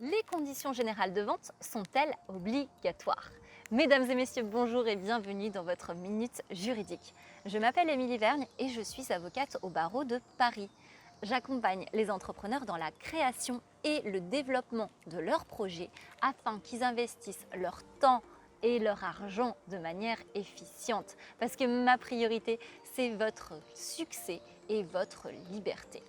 Les conditions générales de vente sont-elles obligatoires? Mesdames et messieurs, bonjour et bienvenue dans votre Minute Juridique. Je m'appelle Émilie Vergne et je suis avocate au barreau de Paris. J'accompagne les entrepreneurs dans la création et le développement de leurs projets afin qu'ils investissent leur temps et leur argent de manière efficiente. Parce que ma priorité, c'est votre succès et votre liberté.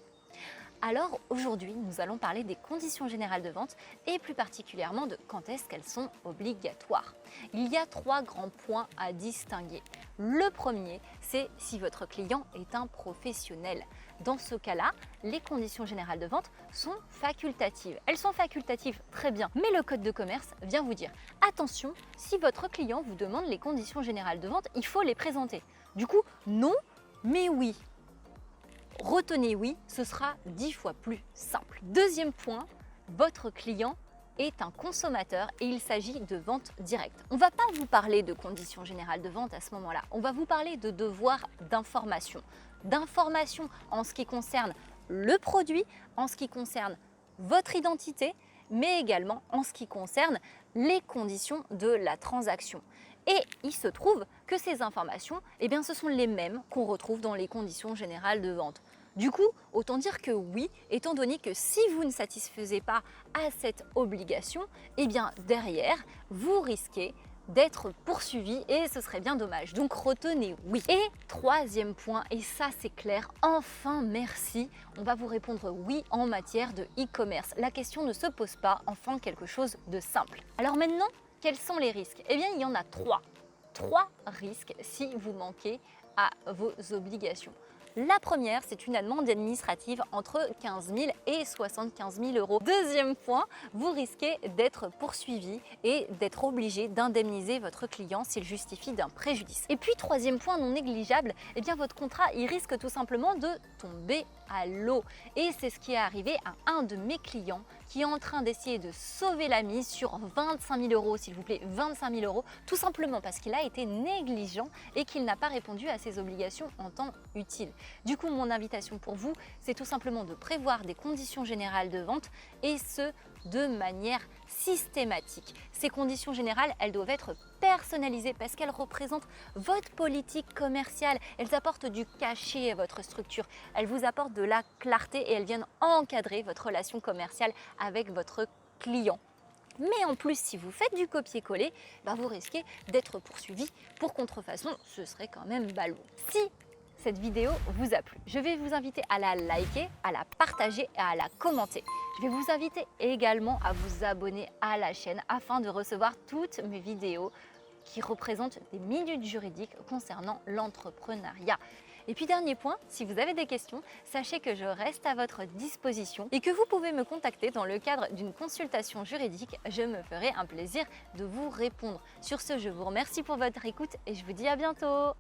Alors aujourd'hui, nous allons parler des conditions générales de vente et plus particulièrement de quand est-ce qu'elles sont obligatoires. Il y a trois grands points à distinguer. Le premier, c'est si votre client est un professionnel. Dans ce cas-là, les conditions générales de vente sont facultatives. Elles sont facultatives, très bien, mais le code de commerce vient vous dire attention, si votre client vous demande les conditions générales de vente, il faut les présenter. Du coup, non, mais oui. Retenez oui, ce sera 10 fois plus simple. Deuxième point, votre client est un consommateur et il s'agit de vente directe. On ne va pas vous parler de conditions générales de vente à ce moment-là, on va vous parler de devoir d'information. D'information en ce qui concerne le produit, en ce qui concerne votre identité, mais également en ce qui concerne les conditions de la transaction. Et il se trouve que ces informations, ce sont les mêmes qu'on retrouve dans les conditions générales de vente. Du coup, autant dire que oui, étant donné que si vous ne satisfaisez pas à cette obligation, derrière, vous risquez d'être poursuivi et ce serait bien dommage. Donc retenez oui. Et troisième point, et ça c'est clair, enfin merci, on va vous répondre oui en matière de e-commerce. La question ne se pose pas, enfin quelque chose de simple. Alors maintenant, quels sont les risques? Il y en a trois. Trois risques si vous manquez à vos obligations. La première, c'est une amende administrative entre 15 000 et 75 000 euros. Deuxième point, vous risquez d'être poursuivi et d'être obligé d'indemniser votre client s'il justifie d'un préjudice. Et puis, troisième point non négligeable, votre contrat, il risque tout simplement de tomber à l'eau. Et c'est ce qui est arrivé à un de mes clients qui est en train d'essayer de sauver la mise sur 25 000 euros, s'il vous plaît, 25 000 euros, tout simplement parce qu'il a été négligent et qu'il n'a pas répondu à ses obligations en temps utile. Du coup, mon invitation pour vous, c'est tout simplement de prévoir des conditions générales de vente et ce, de manière systématique. Ces conditions générales, elles doivent être personnalisées parce qu'elles représentent votre politique commerciale. Elles apportent du cachet à votre structure. Elles vous apportent de la clarté et elles viennent encadrer votre relation commerciale avec votre client. Mais en plus, si vous faites du copier-coller, vous risquez d'être poursuivi pour contrefaçon. Ce serait quand même ballot. Si cette vidéo vous a plu, je vais vous inviter à la liker, à la partager et à la commenter. Je vais vous inviter également à vous abonner à la chaîne afin de recevoir toutes mes vidéos qui représentent des minutes juridiques concernant l'entrepreneuriat. Et puis dernier point, si vous avez des questions, sachez que je reste à votre disposition et que vous pouvez me contacter dans le cadre d'une consultation juridique. Je me ferai un plaisir de vous répondre. Sur ce, je vous remercie pour votre écoute et je vous dis à bientôt.